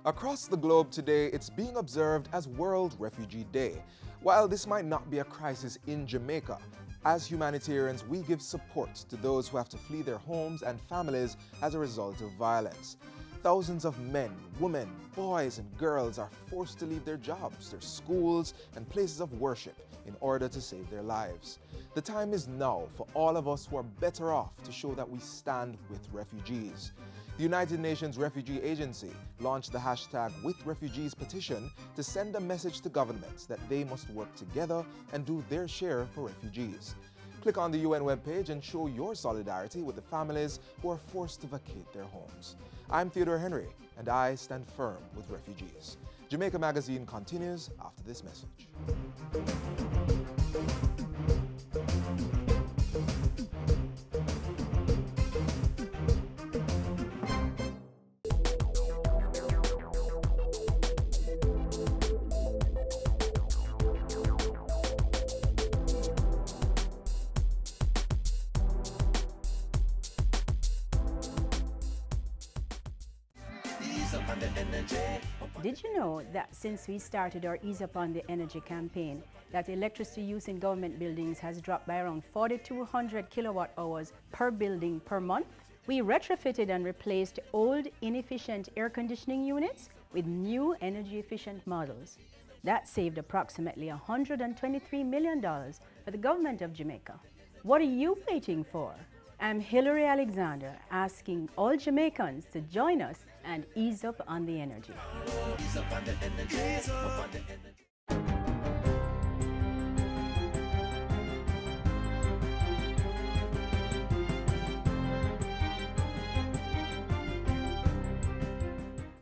Across the globe today, it's being observed as World Refugee Day. While this might not be a crisis in Jamaica, as humanitarians, we give support to those who have to flee their homes and families as a result of violence. Thousands of men, women, boys, and girls are forced to leave their jobs, their schools, and places of worship in order to save their lives. The time is now for all of us who are better off to show that we stand with refugees. The United Nations Refugee Agency launched the hashtag WithRefugees petition to send a message to governments that they must work together and do their share for refugees. Click on the UN webpage and show your solidarity with the families who are forced to vacate their homes. I'm Theodore Henry, and I stand firm with refugees. Jamaica Magazine continues after this message. Did you know that since we started our Ease Up on the Energy campaign, that electricity use in government buildings has dropped by around 4,200 kilowatt hours per building per month? We retrofitted and replaced old, inefficient air conditioning units with new energy efficient models. That saved approximately $123 million for the government of Jamaica. What are you waiting for? I'm Hilary Alexander, asking all Jamaicans to join us and ease up on the energy. Ease up on the energy. Ease up on the energy.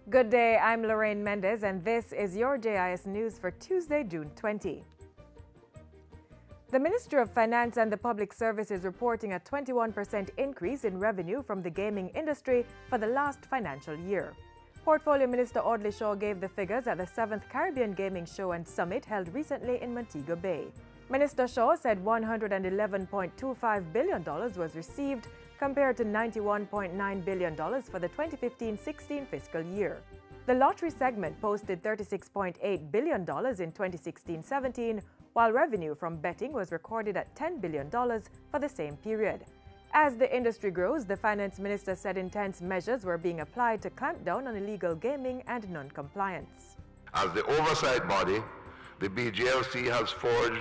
Good day, I'm Lorraine Mendez, and this is your JIS News for Tuesday, June 20. The Ministry of Finance and the Public Service is reporting a 21% increase in revenue from the gaming industry for the last financial year. Portfolio Minister Audley Shaw gave the figures at the 7th Caribbean Gaming Show and Summit held recently in Montego Bay. Minister Shaw said $111.25 billion was received compared to $91.9 billion for the 2015-16 fiscal year. The lottery segment posted $36.8 billion in 2016-17, while revenue from betting was recorded at $10 billion for the same period. As the industry grows, the finance minister said intense measures were being applied to clamp down on illegal gaming and non-compliance. As the oversight body, the BGLC has forged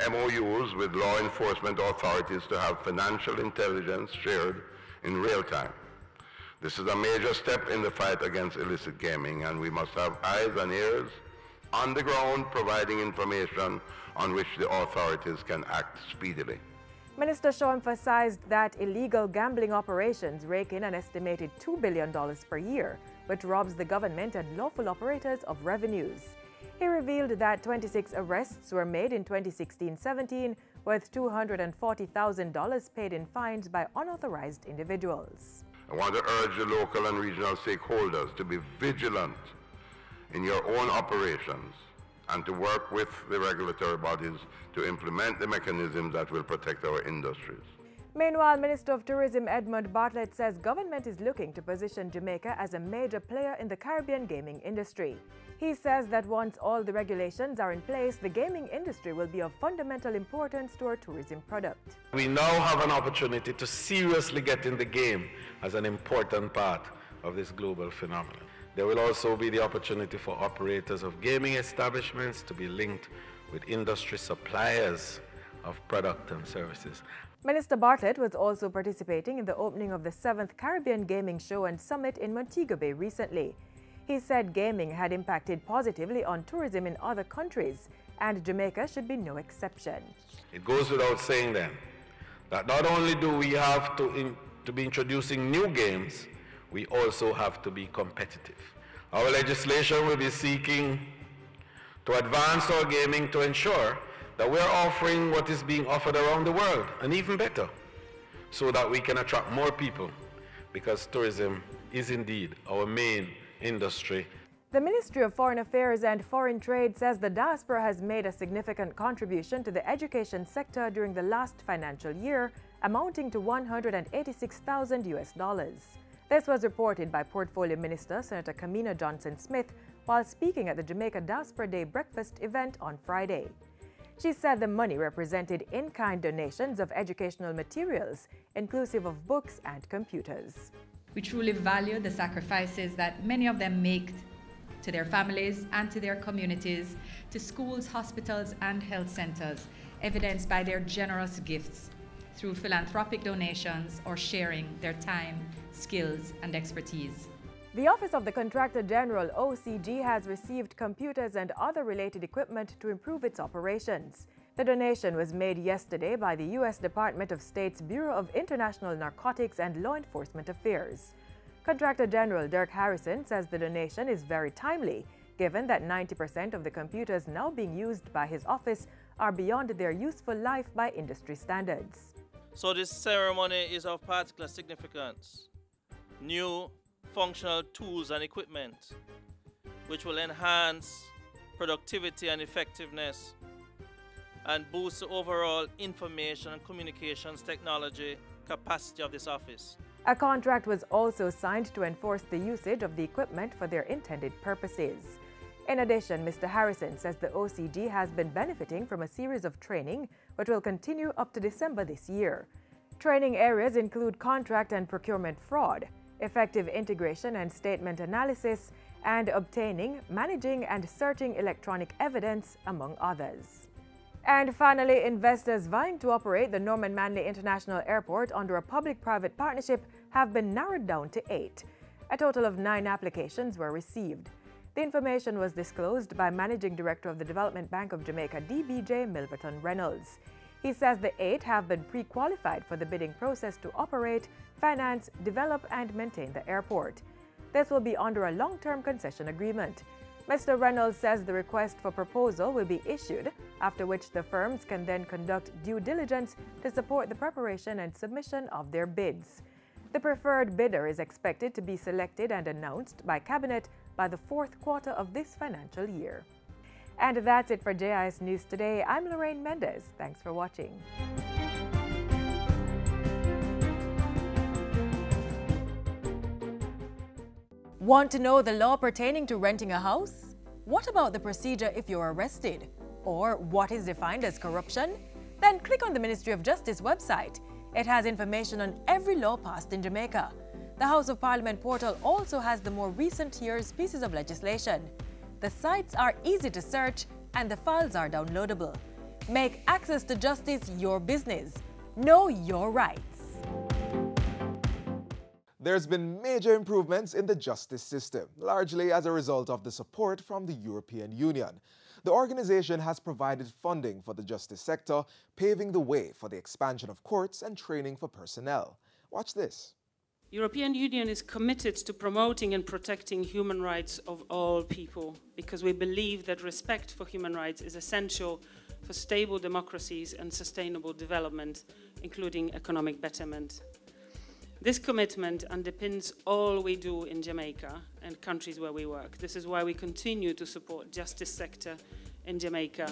MOUs with law enforcement authorities to have financial intelligence shared in real time. This is a major step in the fight against illicit gaming, and we must have eyes and ears on the ground providing information on which the authorities can act speedily. Minister Shaw emphasized that illegal gambling operations rake in an estimated $2 billion per year, which robs the government and lawful operators of revenues. He revealed that 26 arrests were made in 2016-17, with $240,000 paid in fines by unauthorized individuals. I want to urge the local and regional stakeholders to be vigilant in your own operations and to work with the regulatory bodies to implement the mechanisms that will protect our industries. Meanwhile, Minister of Tourism Edmund Bartlett says government is looking to position Jamaica as a major player in the Caribbean gaming industry. He says that once all the regulations are in place, the gaming industry will be of fundamental importance to our tourism product. We now have an opportunity to seriously get in the game as an important part of this global phenomenon. There will also be the opportunity for operators of gaming establishments to be linked with industry suppliers of product and services. Minister Bartlett was also participating in the opening of the 7th Caribbean Gaming Show and Summit in Montego Bay recently. He said gaming had impacted positively on tourism in other countries, and Jamaica should be no exception. It goes without saying then that not only do we have to be introducing new games, we also have to be competitive. Our legislation will be seeking to advance our gaming to ensure that we're offering what is being offered around the world, and even better, so that we can attract more people, because tourism is indeed our main industry. The Ministry of Foreign Affairs and Foreign Trade says the diaspora has made a significant contribution to the education sector during the last financial year, amounting to $186,000 US. This was reported by Portfolio Minister Senator Kamina Johnson-Smith while speaking at the Jamaica Diaspora Day breakfast event on Friday. She said the money represented in-kind donations of educational materials, inclusive of books and computers. We truly value the sacrifices that many of them make to their families and to their communities, to schools, hospitals, and health centers, evidenced by their generous gifts through philanthropic donations or sharing their time, skills, and expertise. The Office of the Contractor General, OCG, has received computers and other related equipment to improve its operations. The donation was made yesterday by the U.S. Department of State's Bureau of International Narcotics and Law Enforcement Affairs. Contractor General Dirk Harrison says the donation is very timely, given that 90% of the computers now being used by his office are beyond their useful life by industry standards. So this ceremony is of particular significance. New functional tools and equipment which will enhance productivity and effectiveness and boost the overall information and communications technology capacity of this office. A contract was also signed to enforce the usage of the equipment for their intended purposes. In addition, Mr. Harrison says the OCG has been benefiting from a series of training which will continue up to December this year. Training areas include contract and procurement fraud, effective integration and statement analysis, and obtaining, managing, and searching electronic evidence, among others. And finally, investors vying to operate the Norman Manley International Airport under a public-private partnership have been narrowed down to 8. A total of 9 applications were received. The information was disclosed by Managing Director of the Development Bank of Jamaica, DBJ Milverton Reynolds. He says the 8 have been pre-qualified for the bidding process to operate, finance, develop, and maintain the airport. This will be under a long-term concession agreement. Mr. Reynolds says the request for proposal will be issued, after which the firms can then conduct due diligence to support the preparation and submission of their bids. The preferred bidder is expected to be selected and announced by Cabinet by the 4th quarter of this financial year. And that's it for JIS News Today. I'm Lorraine Mendez. Thanks for watching. Want to know the law pertaining to renting a house? What about the procedure if you're arrested? Or what is defined as corruption? Then click on the Ministry of Justice website. It has information on every law passed in Jamaica. The House of Parliament portal also has the more recent year's pieces of legislation. The sites are easy to search and the files are downloadable. Make access to justice your business. Know your rights. There's been major improvements in the justice system, largely as a result of the support from the European Union. The organization has provided funding for the justice sector, paving the way for the expansion of courts and training for personnel. Watch this. The European Union is committed to promoting and protecting human rights of all people because we believe that respect for human rights is essential for stable democracies and sustainable development, including economic betterment. This commitment underpins all we do in Jamaica and countries where we work. This is why we continue to support the justice sector in Jamaica.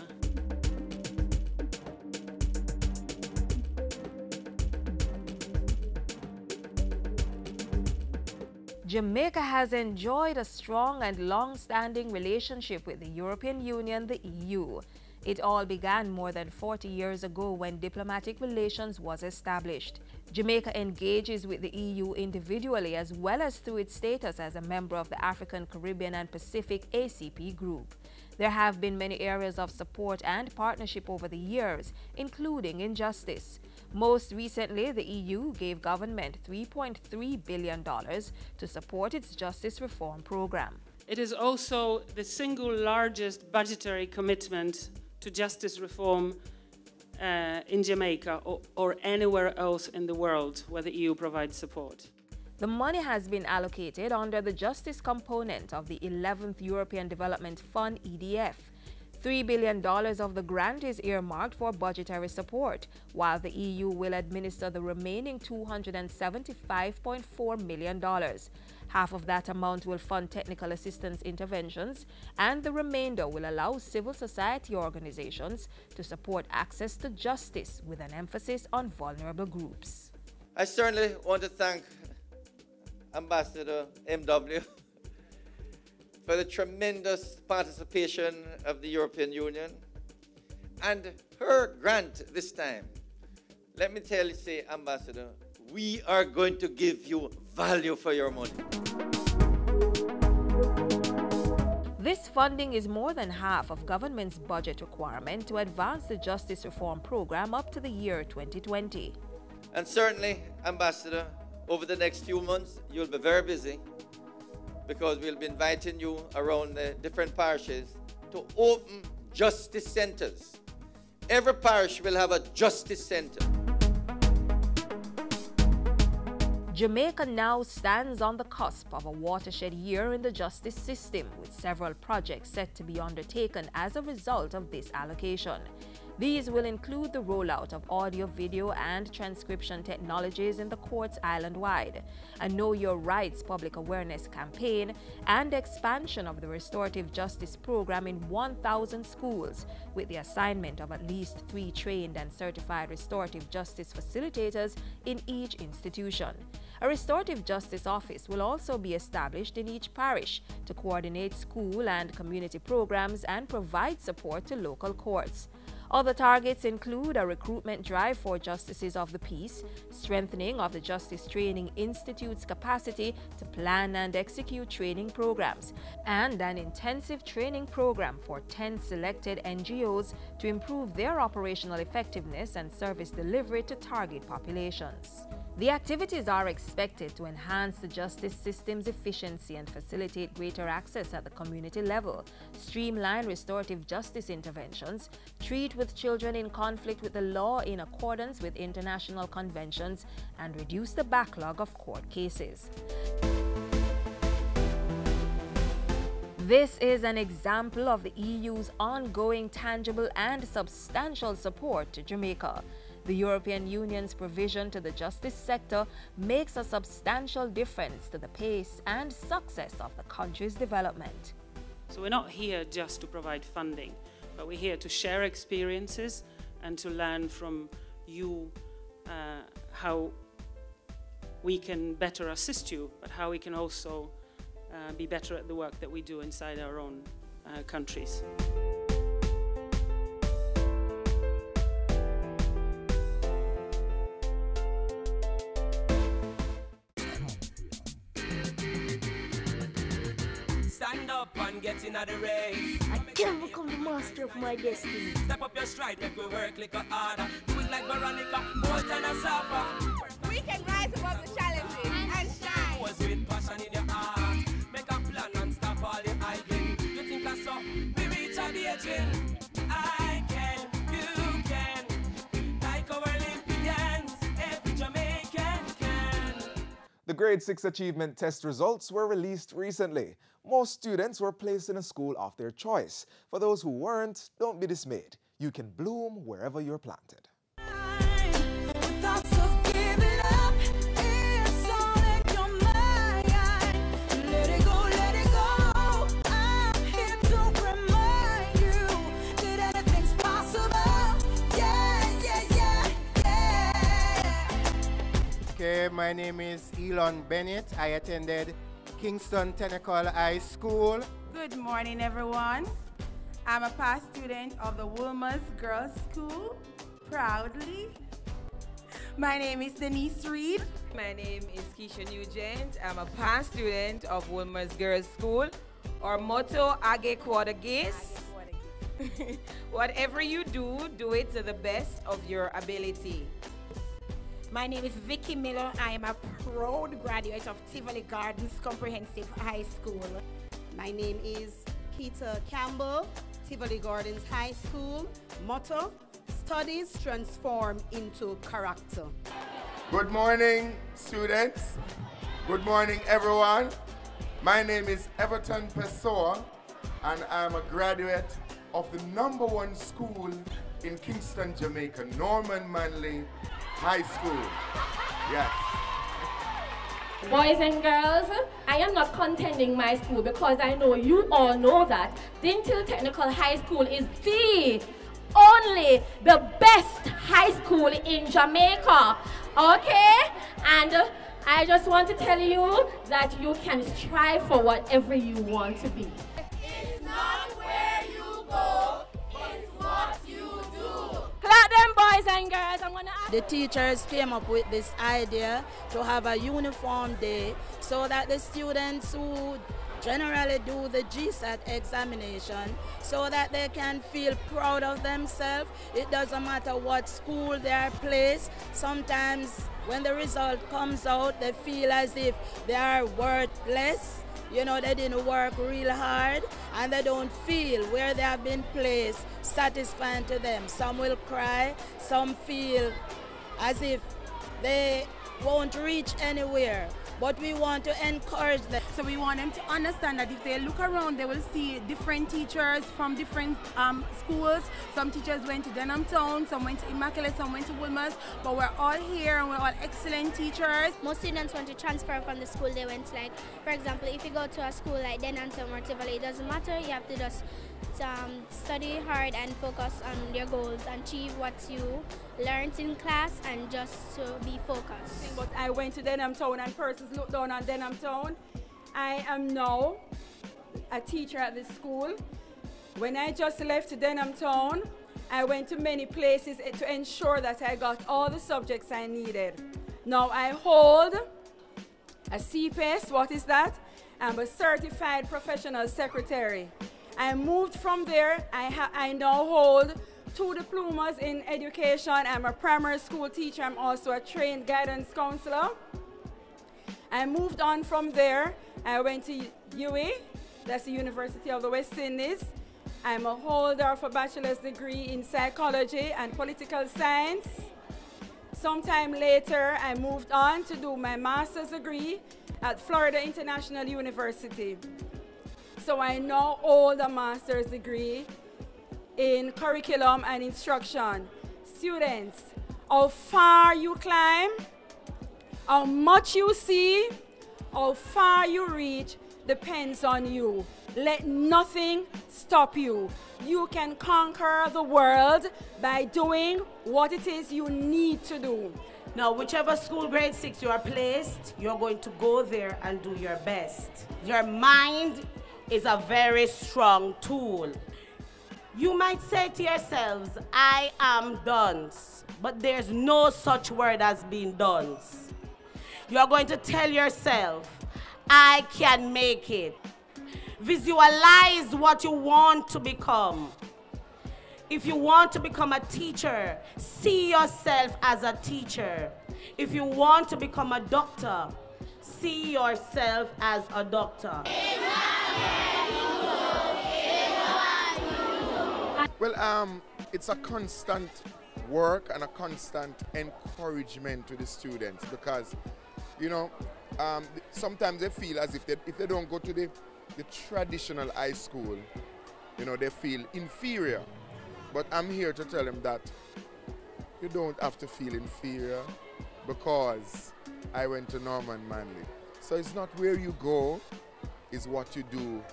Jamaica has enjoyed a strong and long-standing relationship with the European Union, the EU. It all began more than 40 years ago when diplomatic relations was established. Jamaica engages with the EU individually as well as through its status as a member of the African, Caribbean and Pacific ACP group. There have been many areas of support and partnership over the years, including in justice. Most recently, the EU gave government $3.3 billion to support its justice reform program. It is also the single largest budgetary commitment to justice reform in Jamaica or anywhere else in the world where the EU provides support. The money has been allocated under the justice component of the 11th European Development Fund, EDF. $3 billion of the grant is earmarked for budgetary support, while the EU will administer the remaining $275.4 million. Half of that amount will fund technical assistance interventions, and the remainder will allow civil society organizations to support access to justice with an emphasis on vulnerable groups. I certainly want to thank Ambassador MW for the tremendous participation of the European Union and her grant this time. Let me tell you, say, Ambassador, we are going to give you value for your money. This funding is more than half of government's budget requirement to advance the justice reform program up to the year 2020. And certainly, Ambassador, over the next few months, you'll be very busy because we'll be inviting you around the different parishes to open justice centers. Every parish will have a justice center. Jamaica now stands on the cusp of a watershed year in the justice system, with several projects set to be undertaken as a result of this allocation. These will include the rollout of audio, video, and transcription technologies in the courts island-wide, a Know Your Rights public awareness campaign, and expansion of the restorative justice program in 1,000 schools, with the assignment of at least 3 trained and certified restorative justice facilitators in each institution. A restorative justice office will also be established in each parish to coordinate school and community programs and provide support to local courts. Other targets include a recruitment drive for justices of the peace, strengthening of the Justice Training Institute's capacity to plan and execute training programs, and an intensive training program for 10 selected NGOs to improve their operational effectiveness and service delivery to target populations. The activities are expected to enhance the justice system's efficiency and facilitate greater access at the community level, streamline restorative justice interventions, treat with children in conflict with the law in accordance with international conventions, and reduce the backlog of court cases. This is an example of the EU's ongoing tangible and substantial support to Jamaica. The European Union's provision to the justice sector makes a substantial difference to the pace and success of the country's development. So we're not here just to provide funding, but we're here to share experiences and to learn from you how we can better assist you, but how we can also be better at the work that we do inside our own countries. Stand up and get in the race. I can become the master of my destiny. Step up your stride, make we work like a harder. Do it like Veronica, Bolt and a Sapa. We can rise above the challenges and shine. Was with passion in your heart. Make a plan and stop all the idling. You think that's so? We reach a the aging. I can, you can. Like our Olympians, every Jamaican can. The Grade 6 Achievement Test results were released recently. Most students were placed in a school of their choice. For those who weren't, don't be dismayed. You can bloom wherever you're planted. Okay, my name is Elon Bennett. I attended Kingston Technical High School. Good morning, everyone. I'm a past student of the Wolmer's Girls' School, proudly. My name is Denise Reed. My name is Keisha Nugent. I'm a past student of Wolmer's Girls' School, or motto, Age Quarter Gis. Whatever you do, do it to the best of your ability. My name is Vicky Miller. I am a proud graduate of Tivoli Gardens Comprehensive High School. My name is Keita Campbell, Tivoli Gardens High School. Motto, studies transform into character. Good morning, students. Good morning, everyone. My name is Everton Pessoa, and I'm a graduate of the #1 school in Kingston, Jamaica, Norman Manley High School. Yes. Boys and girls, I am not contending my school because I know you all know that Dintil Technical High School is the best high school in Jamaica. Okay? And I just want to tell you that you can strive for whatever you want to be. It's not where you go, it's what you do. Clap them boys and girls. I'm gonna ask. The teachers came up with this idea to have a uniform day so that the students who generally do the GSAT examination, so that they can feel proud of themselves. It doesn't matter what school they are placed. Sometimes when the result comes out, they feel as if they are worthless. You know, they didn't work real hard and they don't feel where they have been placed satisfying to them. Some will cry, some feel as if they won't reach anywhere. But we want to encourage them. So we want them to understand that if they look around, they will see different teachers from different schools. Some teachers went to Denham Town, some went to Immaculate, some went to Wilmers, but we're all here and we're all excellent teachers. Most students want to transfer from the school they went to. Like, for example, if you go to a school like Denham Town or Tivoli, it doesn't matter, you have to just study hard and focus on your goals and achieve what you learned in class and just to be focused. But I went to Denham Town and persons looked down on Denham Town. I am now a teacher at this school. When I just left Denham Town, I went to many places to ensure that I got all the subjects I needed. Now I hold a CPS, what is that? I'm a certified professional secretary. I moved from there. I now hold 2 diplomas in education. I'm a primary school teacher. I'm also a trained guidance counselor. I moved on from there. I went to UWI, that's the University of the West Indies. I'm a holder of a bachelor's degree in psychology and political science. Sometime later, I moved on to do my master's degree at Florida International University. So I now hold a master's degree in curriculum and instruction. Students, how far you climb, how much you see, how far you reach depends on you. Let nothing stop you. You can conquer the world by doing what it is you need to do. Now, whichever school grade 6 you are placed, you're going to go there and do your best. Your mind is a very strong tool. You might say to yourselves, I am dunce, but there's no such word as being dunce. You are going to tell yourself, I can make it. Visualize what you want to become. If you want to become a teacher, see yourself as a teacher. If you want to become a doctor, see yourself as a doctor. Well, it's a constant work and a constant encouragement to the students because, you know, sometimes they feel as if they don't go to the traditional high school, you know, they feel inferior. But I'm here to tell them that you don't have to feel inferior because I went to Norman Manley. So it's not where you go, it's what you do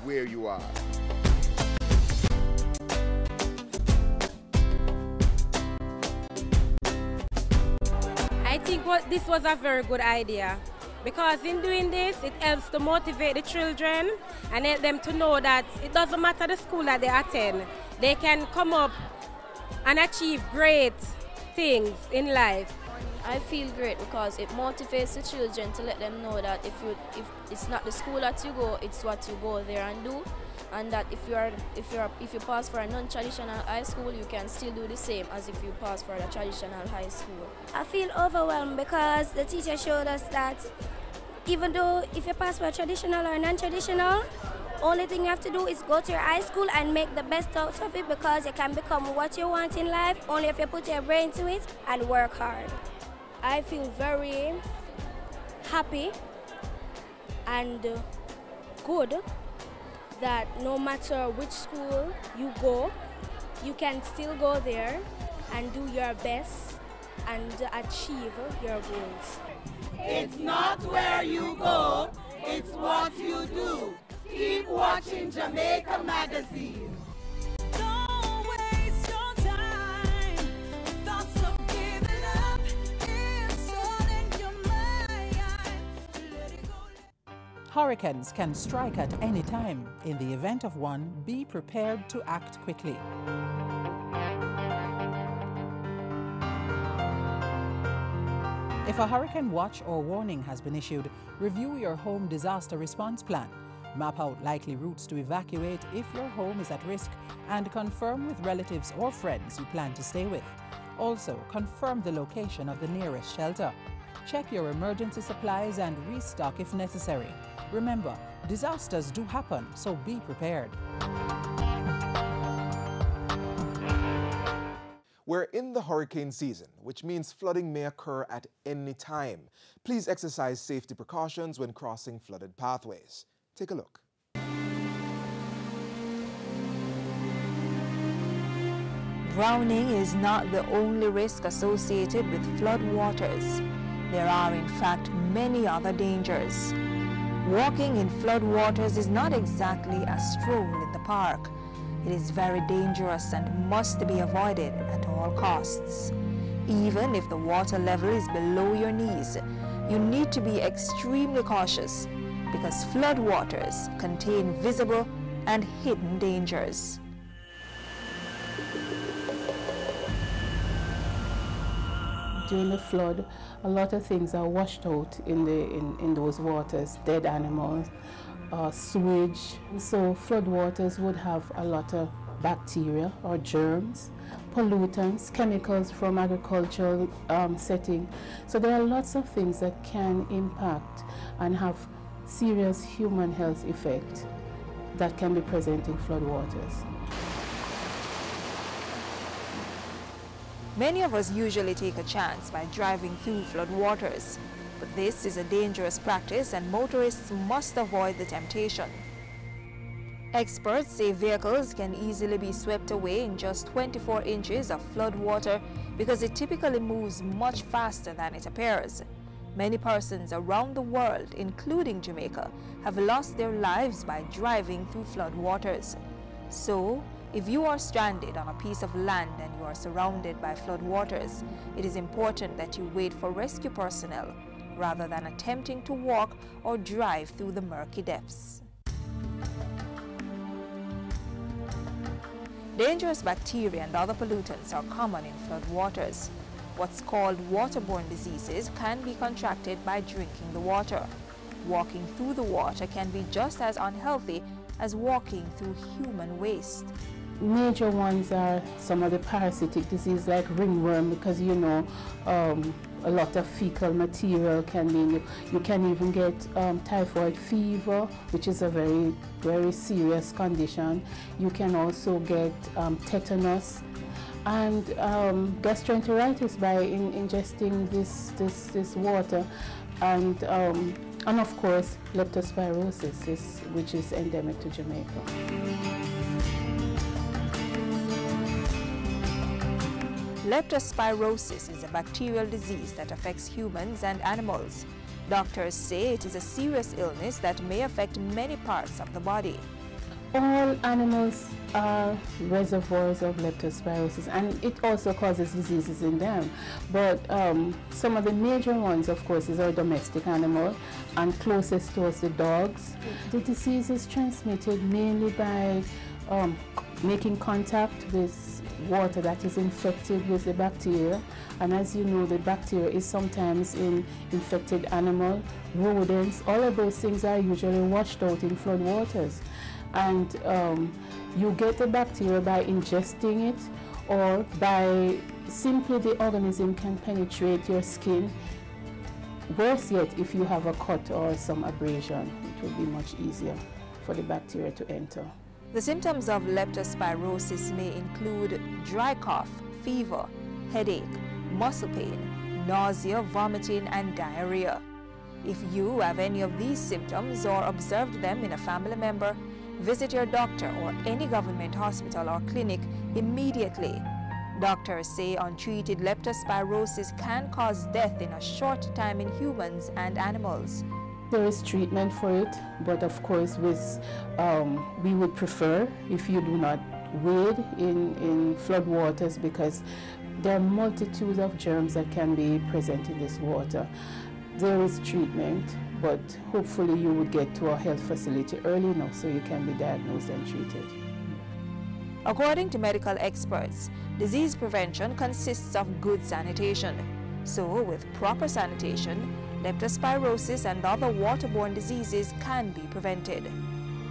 where you are. I think this was a very good idea because in doing this, it helps to motivate the children and help them to know that it doesn't matter the school that they attend. They can come up and achieve great things in life. I feel great because it motivates the children to let them know that if it's not the school that you go, it's what you go there and do, and that if you pass for a non-traditional high school, you can still do the same as if you pass for a traditional high school. I feel overwhelmed because the teacher showed us that even though if you pass for a traditional or non-traditional, only thing you have to do is go to your high school and make the best out of it because you can become what you want in life only if you put your brain to it and work hard. I feel very happy and good that no matter which school you go, you can still go there and do your best and achieve your goals. It's not where you go, it's what you do. Keep watching Jamaica Magazine. Don't waste your time with thoughts of giving up. It's all in your mind. Hurricanes can strike at any time. In the event of one, be prepared to act quickly. If a hurricane watch or warning has been issued, review your home disaster response plan. Map out likely routes to evacuate if your home is at risk and confirm with relatives or friends you plan to stay with. Also, confirm the location of the nearest shelter. Check your emergency supplies and restock if necessary. Remember, disasters do happen, so be prepared. We're in the hurricane season, which means flooding may occur at any time. Please exercise safety precautions when crossing flooded pathways. Take a look. Drowning is not the only risk associated with flood waters. There are in fact many other dangers. Walking in flood waters is not exactly a stroll in the park. It is very dangerous and must be avoided at all costs. Even if the water level is below your knees, you need to be extremely cautious because flood waters contain visible and hidden dangers. During the flood, a lot of things are washed out in those waters, dead animals, sewage. So flood waters would have a lot of bacteria or germs, pollutants, chemicals from agricultural setting. So there are lots of things that can impact and have serious human health effect that can be present in flood waters. Many of us usually take a chance by driving through flood waters, but this is a dangerous practice and motorists must avoid the temptation. Experts say vehicles can easily be swept away in just 24 inches of flood water because it typically moves much faster than it appears. Many persons around the world, including Jamaica, have lost their lives by driving through flood waters. So, if you are stranded on a piece of land and you are surrounded by flood waters, it is important that you wait for rescue personnel rather than attempting to walk or drive through the murky depths. Dangerous bacteria and other pollutants are common in flood waters. What's called waterborne diseases can be contracted by drinking the water. Walking through the water can be just as unhealthy as walking through human waste. Major ones are some of the parasitic disease like ringworm, because you know a lot of fecal material can be, you can even get typhoid fever, which is a very, very serious condition. You can also get tetanus and gastroenteritis by ingesting this water, and of course leptospirosis, which is endemic to Jamaica. Leptospirosis is a bacterial disease that affects humans and animals. Doctors say it is a serious illness that may affect many parts of the body. All animals are reservoirs of leptospirosis, and it also causes diseases in them. But some of the major ones, of course, is our domestic animal, and closest to us, the dogs. The disease is transmitted mainly by making contact with water that is infected with the bacteria, and as you know, the bacteria is sometimes in infected animal, rodents. All of those things are usually washed out in flood waters, and you get the bacteria by ingesting it, or by simply the organism can penetrate your skin. Worse yet, if you have a cut or some abrasion, it will be much easier for the bacteria to enter. The symptoms of leptospirosis may include dry cough, fever, headache, muscle pain, nausea, vomiting, and diarrhea. If you have any of these symptoms or observed them in a family member, visit your doctor or any government hospital or clinic immediately. Doctors say untreated leptospirosis can cause death in a short time in humans and animals. There is treatment for it, but of course we would prefer if you do not wade in flood waters, because there are multitudes of germs that can be present in this water. There is treatment, but hopefully you would get to a health facility early enough so you can be diagnosed and treated. According to medical experts, disease prevention consists of good sanitation. So, with proper sanitation, leptospirosis and other waterborne diseases can be prevented.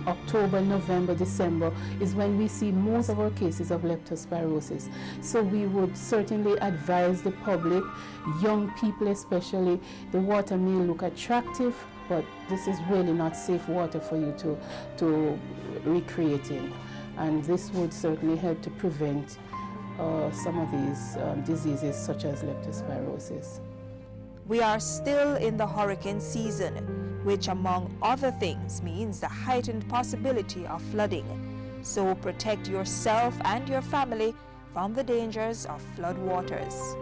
October, November, December is when we see most of our cases of leptospirosis. So we would certainly advise the public, young people especially, the water may look attractive, but this is really not safe water for you to recreate in. And this would certainly help to prevent some of these diseases such as leptospirosis. We are still in the hurricane season, which among other things means the heightened possibility of flooding. So protect yourself and your family from the dangers of flood waters.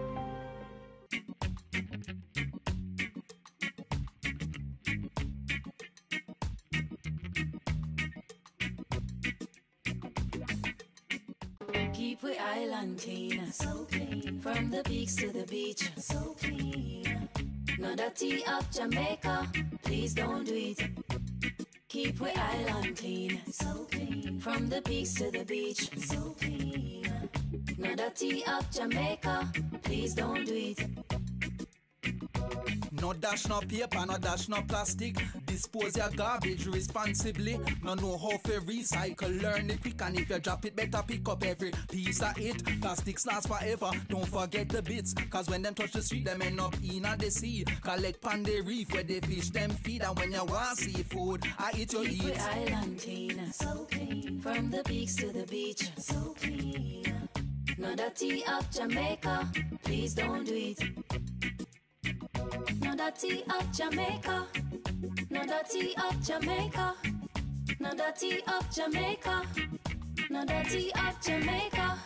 Keep we island clean, so clean. From the peaks to the beach, so clean. No dirty up Jamaica, please don't do it. Keep we island clean, so clean. From the peaks to the beach, so clean. No dirty up Jamaica, please don't do it. No dash no paper, no dash no plastic. Dispose your garbage responsibly. No know how to recycle, learn it quick. And if you drop it, better pick up every piece of it. Plastics last forever, don't forget the bits. Cause when them touch the street, them end up in the sea. Collect pan the reef where they fish them feed. And when you want seafood, I eat your eat. Keep we island clean, so clean. From the peaks to the beach, so clean. No dirty up Jamaica, please don't do it. No dirty up Jamaica, no dirty up Jamaica, no dirty up Jamaica, no dirty up Jamaica.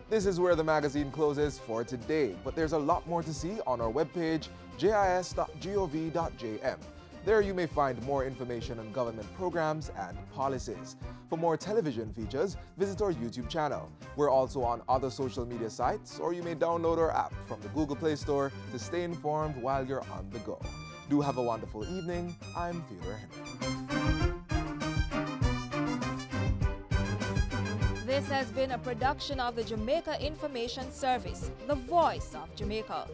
This is where the magazine closes for today, but there's a lot more to see on our webpage, jis.gov.jm. There you may find more information on government programs and policies. For more television features, visit our YouTube channel. We're also on other social media sites, or you may download our app from the Google Play Store to stay informed while you're on the go. Do have a wonderful evening. I'm Theodore Henry. This has been a production of the Jamaica Information Service, the voice of Jamaica.